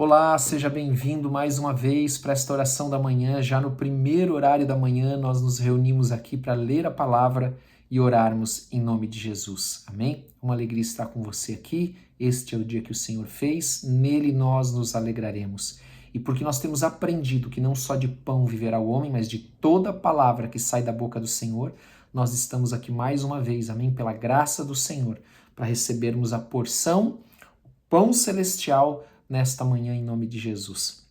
Olá, seja bem-vindo mais uma vez para esta oração da manhã. Já no primeiro horário da manhã, nós nos reunimos aqui para ler a palavra e orarmos em nome de Jesus. Amém? Uma alegria estar com você aqui. Este é o dia que o Senhor fez, nele nós nos alegraremos. E porque nós temos aprendido que não só de pão viverá o homem, mas de toda palavra que sai da boca do Senhor, nós estamos aqui mais uma vez, amém? Pela graça do Senhor, para recebermos a porção, o pão celestial nesta manhã, em nome de Jesus.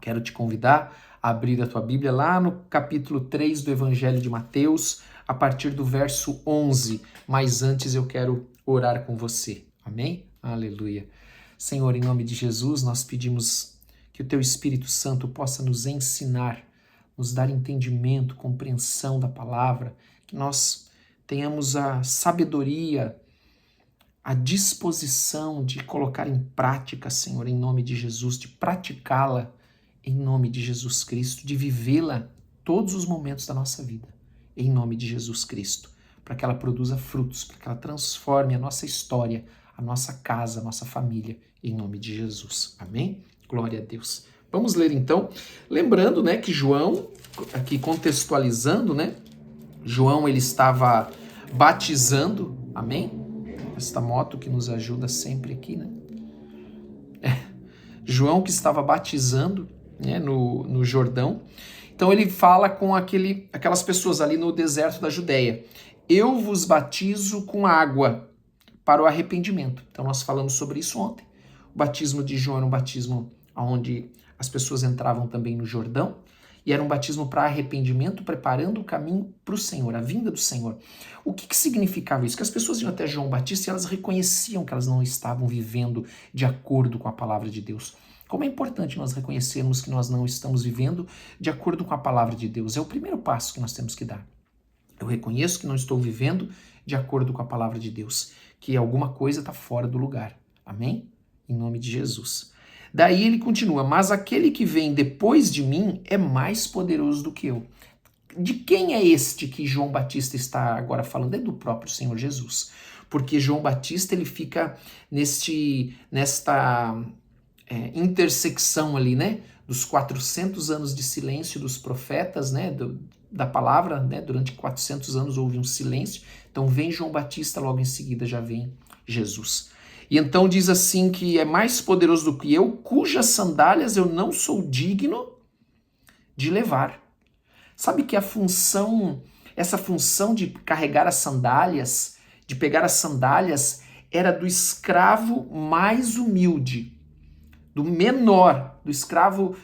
Quero te convidar a abrir a tua Bíblia lá no capítulo 3 do Evangelho de Mateus, a partir do verso 11. Mas antes eu quero orar com você. Amém? Aleluia. Senhor, em nome de Jesus, nós pedimos que o teu Espírito Santo possa nos ensinar, nos dar entendimento, compreensão da palavra, que nós tenhamos a sabedoria, a disposição de colocar em prática, Senhor, em nome de Jesus, de praticá-la em nome de Jesus Cristo, de vivê-la todos os momentos da nossa vida, em nome de Jesus Cristo, para que ela produza frutos, para que ela transforme a nossa história, a nossa casa, a nossa família, em nome de Jesus. Amém? Glória a Deus. Vamos ler então, lembrando, né, que João, aqui contextualizando, né, João ele estava batizando, amém? Esta moto que nos ajuda sempre aqui, né? João que estava batizando, né, no Jordão. Então ele fala com aquelas pessoas ali no deserto da Judéia. Eu vos batizo com água para o arrependimento. Então nós falamos sobre isso ontem. O batismo de João era um batismo onde as pessoas entravam também no Jordão. E era um batismo para arrependimento, preparando o caminho para o Senhor, a vinda do Senhor. O que significava isso? Que as pessoas iam até João Batista e elas reconheciam que elas não estavam vivendo de acordo com a palavra de Deus. Como é importante nós reconhecermos que nós não estamos vivendo de acordo com a palavra de Deus. É o primeiro passo que nós temos que dar. Eu reconheço que não estou vivendo de acordo com a palavra de Deus, que alguma coisa está fora do lugar. Amém? Em nome de Jesus. Daí ele continua, mas aquele que vem depois de mim é mais poderoso do que eu. De quem é este que João Batista está agora falando? É do próprio Senhor Jesus. Porque João Batista ele fica nesta intersecção ali, né? Dos 400 anos de silêncio dos profetas, né? Da palavra, né? Durante 400 anos houve um silêncio. Então vem João Batista, logo em seguida já vem Jesus. E então diz assim que é mais poderoso do que eu, cujas sandálias eu não sou digno de levar. Sabe que essa função de carregar as sandálias, de pegar as sandálias, era do escravo mais humilde, do menor escravo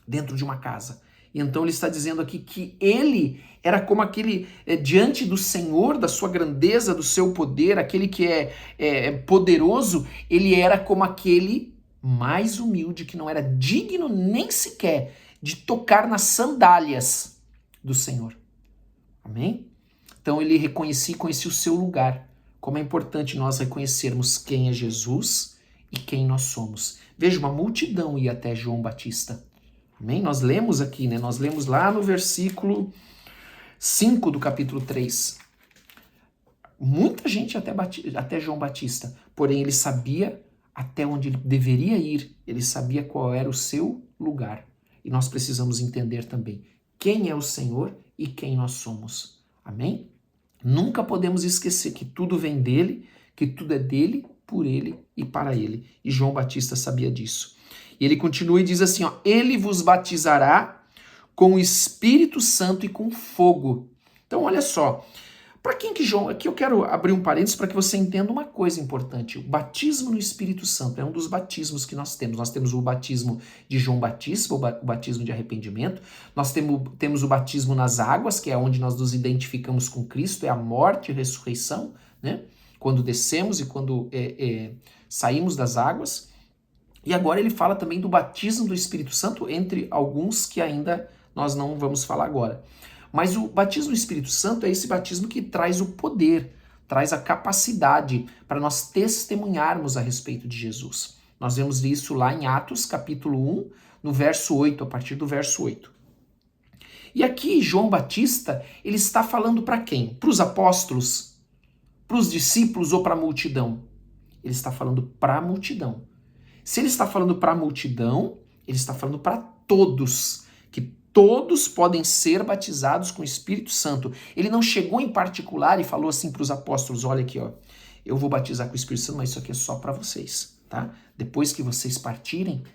dentro de uma casa. E então ele está dizendo aqui que ele era como aquele, diante do Senhor, da sua grandeza, do seu poder, aquele que é poderoso, ele era como aquele mais humilde, que não era digno nem sequer de tocar nas sandálias do Senhor. Amém? Então ele conhecia o seu lugar. Como é importante nós reconhecermos quem é Jesus e quem nós somos. Veja, uma multidão ia até João Batista. Amém? Nós lemos aqui, né? Nós lemos lá no versículo 5 do capítulo 3. Muita gente até João Batista, porém ele sabia até onde ele deveria ir, ele sabia qual era o seu lugar. E nós precisamos entender também quem é o Senhor e quem nós somos. Amém? Nunca podemos esquecer que tudo vem dele, que tudo é dele, por ele e para ele. E João Batista sabia disso. E ele continua e diz assim, ó, ele vos batizará com o Espírito Santo e com fogo. Então, olha só, para quem que João... Aqui eu quero abrir um parênteses para que você entenda uma coisa importante. O batismo no Espírito Santo é um dos batismos que nós temos. Nós temos o batismo de João Batista, o batismo de arrependimento. Nós temos o batismo nas águas, que é onde nós nos identificamos com Cristo, é a morte e a ressurreição, né? Quando descemos e quando saímos das águas. E agora ele fala também do batismo do Espírito Santo, entre alguns que ainda nós não vamos falar agora. Mas o batismo do Espírito Santo é esse batismo que traz o poder, traz a capacidade para nós testemunharmos a respeito de Jesus. Nós vemos isso lá em Atos, capítulo 1, no verso 8, a partir do verso 8. E aqui João Batista, ele está falando para quem? Para os apóstolos? Para os discípulos ou para a multidão? Ele está falando para a multidão. Se ele está falando para a multidão, ele está falando para todos, que todos podem ser batizados com o Espírito Santo. Ele não chegou em particular e falou assim para os apóstolos, olha aqui, ó, eu vou batizar com o Espírito Santo, mas isso aqui é só para vocês, tá? Depois que vocês partirem,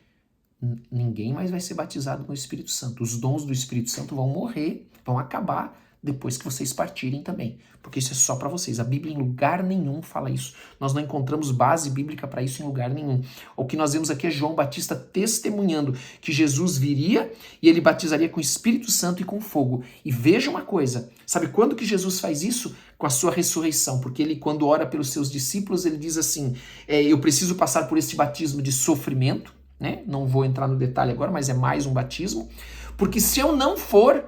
ninguém mais vai ser batizado com o Espírito Santo. Os dons do Espírito Santo vão morrer, vão acabar depois que vocês partirem também. Porque isso é só para vocês. A Bíblia em lugar nenhum fala isso. Nós não encontramos base bíblica para isso em lugar nenhum. O que nós vemos aqui é João Batista testemunhando que Jesus viria e ele batizaria com o Espírito Santo e com fogo. E veja uma coisa, sabe quando que Jesus faz isso? Com a sua ressurreição. Porque ele, quando ora pelos seus discípulos, ele diz assim, eu preciso passar por este batismo de sofrimento, né? Não vou entrar no detalhe agora, mas é mais um batismo. Porque se eu não for,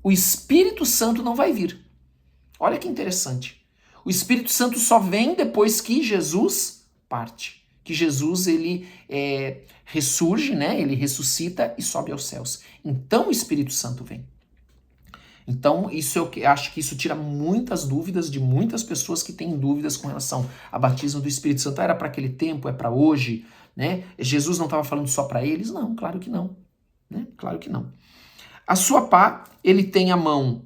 o Espírito Santo não vai vir. Olha que interessante. O Espírito Santo só vem depois que Jesus parte. Que Jesus, ele ressurge, né? Ele ressuscita e sobe aos céus. Então o Espírito Santo vem. Então isso eu acho que isso tira muitas dúvidas de muitas pessoas que têm dúvidas com relação a batismo do Espírito Santo. Era para aquele tempo, é para hoje, né? Jesus não estava falando só para eles? Não, claro que não. Né? Claro que não. A sua pá, ele tem a mão,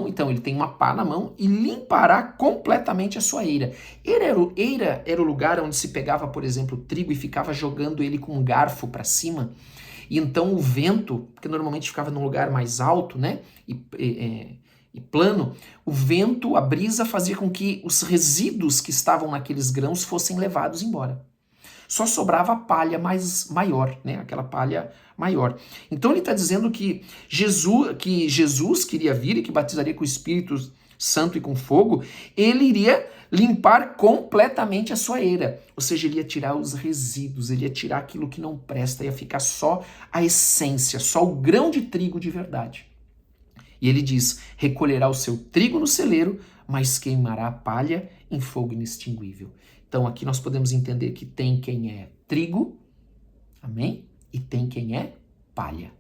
então ele tem uma pá na mão e limpará completamente a sua eira. Eira era o lugar onde se pegava, por exemplo, trigo e ficava jogando ele com um garfo para cima. E então o vento, porque normalmente ficava num lugar mais alto, né, e plano, o vento, a brisa fazia com que os resíduos que estavam naqueles grãos fossem levados embora. Só sobrava a palha maior, né? Aquela palha maior. Então ele está dizendo que Jesus queria vir e que batizaria com o Espírito Santo e com fogo, ele iria limpar completamente a sua eira. Ou seja, ele ia tirar os resíduos, ele ia tirar aquilo que não presta, ia ficar só a essência, só o grão de trigo de verdade. E ele diz, recolherá o seu trigo no celeiro, mas queimará a palha em fogo inextinguível. Então aqui nós podemos entender que tem quem é trigo, amém? E tem quem é palha.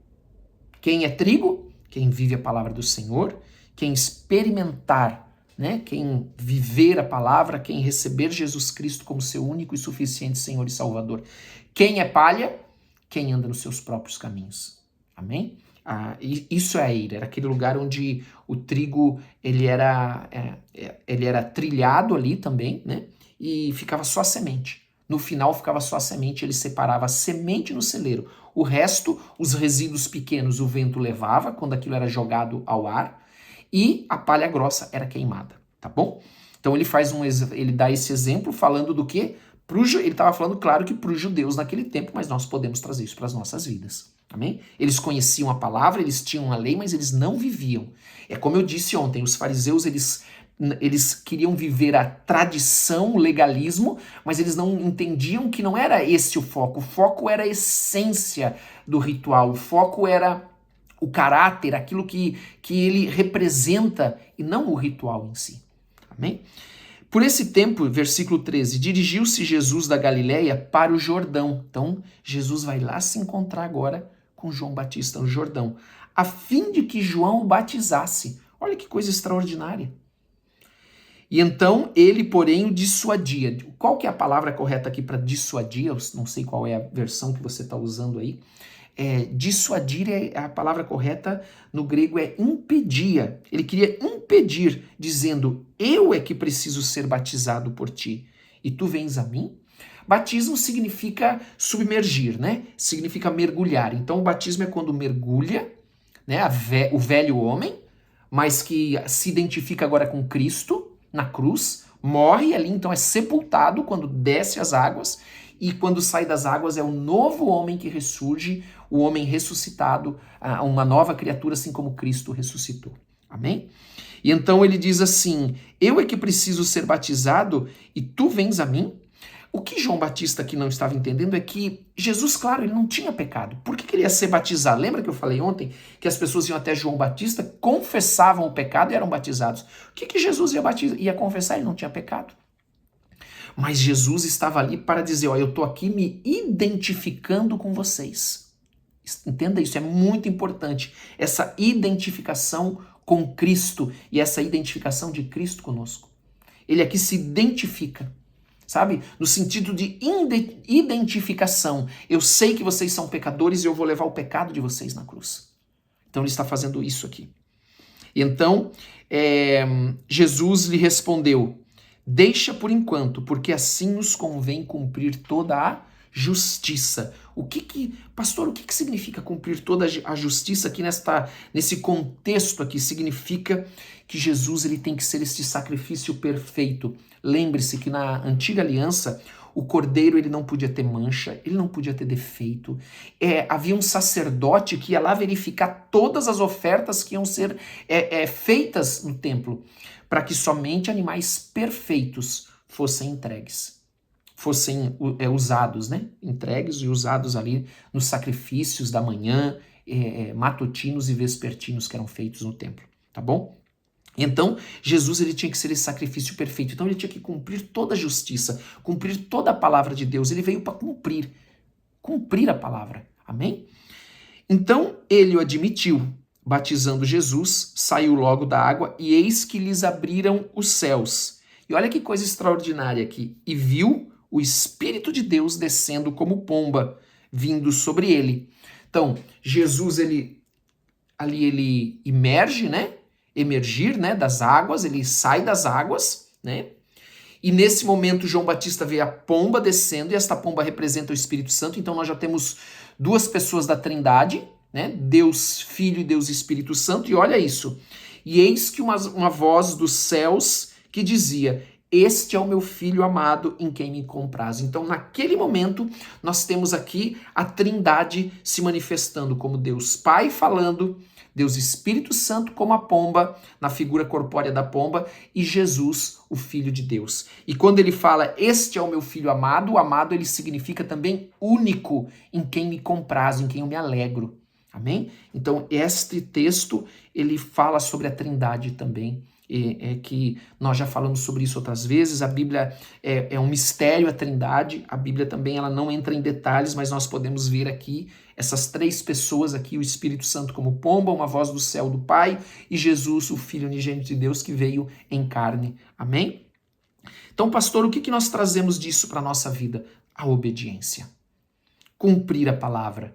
Quem é trigo? Quem vive a palavra do Senhor, quem experimentar, né? Quem viver a palavra, quem receber Jesus Cristo como seu único e suficiente Senhor e Salvador. Quem é palha? Quem anda nos seus próprios caminhos. Amém? Isso é a eira, era aquele lugar onde o trigo ele era trilhado ali também, né? E ficava só a semente. No final ficava só a semente, ele separava a semente no celeiro. O resto, os resíduos pequenos, o vento levava quando aquilo era jogado ao ar e a palha grossa era queimada, tá bom? Então ele dá esse exemplo falando do quê? Ele estava falando, claro, que para os judeus naquele tempo, mas nós podemos trazer isso para as nossas vidas. Amém? Eles conheciam a palavra, eles tinham a lei, mas eles não viviam. É como eu disse ontem, os fariseus, eles queriam viver a tradição, o legalismo, mas eles não entendiam que não era esse o foco era a essência do ritual, o foco era o caráter, aquilo que ele representa e não o ritual em si. Amém? Por esse tempo, versículo 13, dirigiu-se Jesus da Galileia para o Jordão. Então, Jesus vai lá se encontrar agora com João Batista no Jordão, a fim de que João o batizasse. Olha que coisa extraordinária. E então ele, porém, o dissuadia. Qual que é a palavra correta aqui para dissuadir? Eu não sei qual é a versão que você está usando aí. Dissuadir a palavra correta no grego é impedia. Ele queria impedir, dizendo, eu é que preciso ser batizado por ti, e tu vens a mim? Batismo significa submergir, né? Significa mergulhar. Então o batismo é quando mergulha, né? O velho homem, mas que se identifica agora com Cristo, na cruz, morre ali, então é sepultado quando desce as águas, e quando sai das águas é o novo homem que ressurge, o homem ressuscitado, uma nova criatura, assim como Cristo ressuscitou. Amém? E então ele diz assim, eu é que preciso ser batizado e tu vens a mim? O que João Batista aqui não estava entendendo é que Jesus, claro, ele não tinha pecado. Por que ele ia ser batizado? Lembra que eu falei ontem que as pessoas iam até João Batista, confessavam o pecado e eram batizados. O que Jesus ia confessar? Ele não tinha pecado. Mas Jesus estava ali para dizer, eu estou aqui me identificando com vocês. Entenda isso, é muito importante. Essa identificação com Cristo e essa identificação de Cristo conosco. Ele aqui se identifica. sabe? No sentido de identificação. Eu sei que vocês são pecadores e eu vou levar o pecado de vocês na cruz. Então ele está fazendo isso aqui. E então Jesus lhe respondeu: deixa por enquanto, porque assim nos convém cumprir toda a justiça. Pastor, o que significa cumprir toda a justiça aqui nesse contexto aqui? Significa que Jesus ele tem que ser este sacrifício perfeito. Lembre-se que na antiga aliança, o cordeiro ele não podia ter mancha, ele não podia ter defeito. Havia um sacerdote que ia lá verificar todas as ofertas que iam ser feitas no templo, para que somente animais perfeitos fossem entregues. Fossem usados, né? Entregues e usados ali nos sacrifícios da manhã, matutinos e vespertinos que eram feitos no templo, tá bom? Então, Jesus ele tinha que ser esse sacrifício perfeito. Então, ele tinha que cumprir toda a justiça, cumprir toda a palavra de Deus. Ele veio para cumprir a palavra. Amém? Então, ele o admitiu, batizando Jesus, saiu logo da água, e eis que lhes abriram os céus. E olha que coisa extraordinária aqui. E viu o Espírito de Deus descendo como pomba, vindo sobre ele. Então, Jesus, ele emerge, né? Emergir, né, das águas, ele sai das águas, né? E nesse momento João Batista vê a pomba descendo, e esta pomba representa o Espírito Santo. Então nós já temos duas pessoas da Trindade, né? Deus Filho e Deus Espírito Santo. E olha isso. E eis que uma voz dos céus que dizia: este é o meu Filho amado em quem me comprazo. Então, naquele momento, nós temos aqui a Trindade se manifestando como Deus Pai falando, Deus Espírito Santo como a pomba, na figura corpórea da pomba, e Jesus, o Filho de Deus. E quando ele fala, este é o meu Filho amado, o amado ele significa também único, em quem me comprazo, em quem eu me alegro. Amém? Então, este texto, ele fala sobre a Trindade também. Que nós já falamos sobre isso outras vezes. A Bíblia é um mistério, a Trindade. A Bíblia também ela não entra em detalhes, mas nós podemos ver aqui essas três pessoas aqui, o Espírito Santo como pomba, uma voz do céu do Pai, e Jesus, o Filho unigênito de Deus, que veio em carne. Amém? Então, pastor, o que nós trazemos disso para a nossa vida? A obediência. Cumprir a palavra.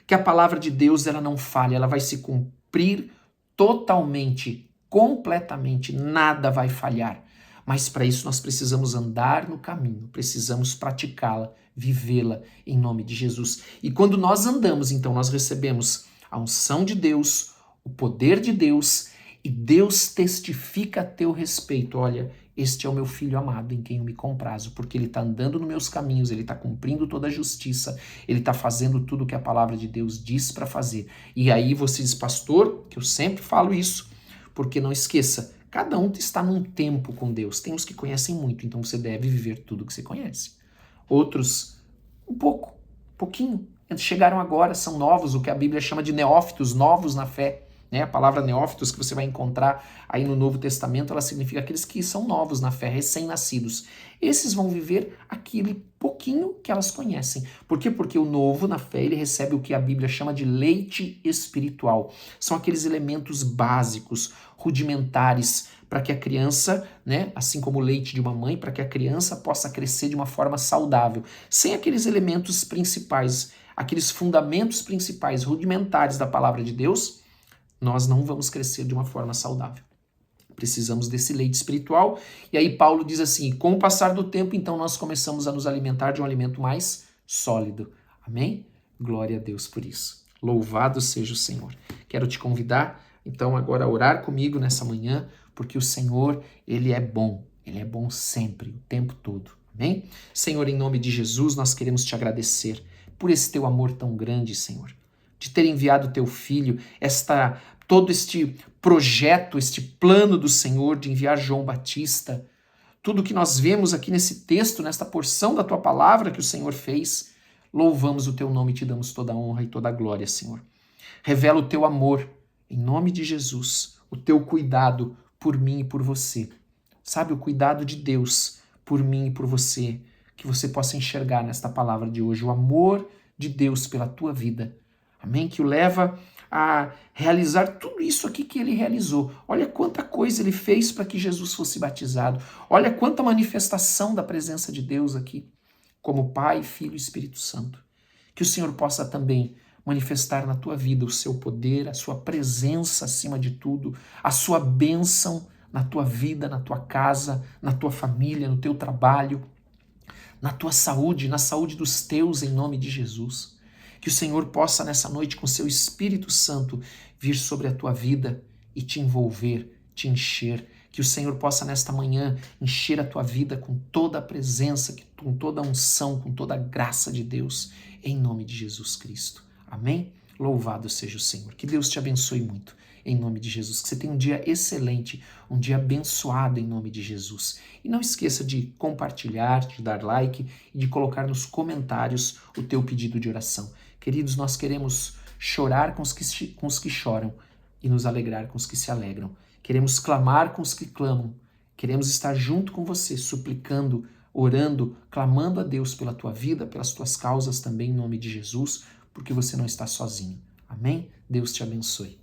Que a palavra de Deus ela não falha, ela vai se cumprir totalmente, completamente, nada vai falhar. Mas para isso nós precisamos andar no caminho, precisamos praticá-la, vivê-la em nome de Jesus. E quando nós andamos, então nós recebemos a unção de Deus, o poder de Deus, e Deus testifica a teu respeito. Olha, este é o meu Filho amado em quem eu me comprazo, porque ele está andando nos meus caminhos, ele está cumprindo toda a justiça, ele está fazendo tudo o que a palavra de Deus diz para fazer. E aí você diz, pastor, que eu sempre falo isso, porque não esqueça, cada um está num tempo com Deus. Tem os que conhecem muito, então você deve viver tudo que você conhece. Outros, pouquinho. Chegaram agora, são novos, o que a Bíblia chama de neófitos, novos na fé. Né? A palavra neófitos que você vai encontrar aí no Novo Testamento, ela significa aqueles que são novos na fé, recém-nascidos. Esses vão viver aquele pouquinho que elas conhecem. Por quê? Porque o novo na fé, ele recebe o que a Bíblia chama de leite espiritual. São aqueles elementos básicos, rudimentares, para que a criança, né, assim como o leite de uma mãe, para que a criança possa crescer de uma forma saudável. Sem aqueles elementos principais, aqueles fundamentos principais, rudimentares da palavra de Deus, nós não vamos crescer de uma forma saudável. Precisamos desse leite espiritual. E aí Paulo diz assim, com o passar do tempo, então nós começamos a nos alimentar de um alimento mais sólido. Amém? Glória a Deus por isso. Louvado seja o Senhor. Quero te convidar, então, agora a orar comigo nessa manhã, porque o Senhor, Ele é bom sempre, o tempo todo. Amém? Senhor, em nome de Jesus, nós queremos te agradecer por esse teu amor tão grande, Senhor, de ter enviado o teu Filho, todo este projeto, este plano do Senhor de enviar João Batista, tudo que nós vemos aqui nesse texto, nesta porção da tua palavra que o Senhor fez, louvamos o teu nome e te damos toda a honra e toda a glória, Senhor. Revela o teu amor, em nome de Jesus, o teu cuidado por mim e por você. Sabe, o cuidado de Deus por mim e por você, que você possa enxergar nesta palavra de hoje, o amor de Deus pela tua vida. Amém? Que o leva a realizar tudo isso aqui que ele realizou. Olha quanta coisa ele fez para que Jesus fosse batizado. Olha quanta manifestação da presença de Deus aqui, como Pai, Filho e Espírito Santo. Que o Senhor possa também manifestar na tua vida o seu poder, a sua presença acima de tudo, a sua bênção na tua vida, na tua casa, na tua família, no teu trabalho, na tua saúde, na saúde dos teus, em nome de Jesus. Que o Senhor possa nessa noite, com seu Espírito Santo, vir sobre a tua vida e te envolver, te encher. Que o Senhor possa nesta manhã encher a tua vida com toda a presença, com toda a unção, com toda a graça de Deus, em nome de Jesus Cristo. Amém? Louvado seja o Senhor. Que Deus te abençoe muito, em nome de Jesus. Que você tenha um dia excelente, um dia abençoado, em nome de Jesus. E não esqueça de compartilhar, de dar like e de colocar nos comentários o teu pedido de oração. Queridos, nós queremos chorar com os que choram e nos alegrar com os que se alegram. Queremos clamar com os que clamam. Queremos estar junto com você, suplicando, orando, clamando a Deus pela tua vida, pelas tuas causas também, em nome de Jesus, porque você não está sozinho. Amém? Deus te abençoe.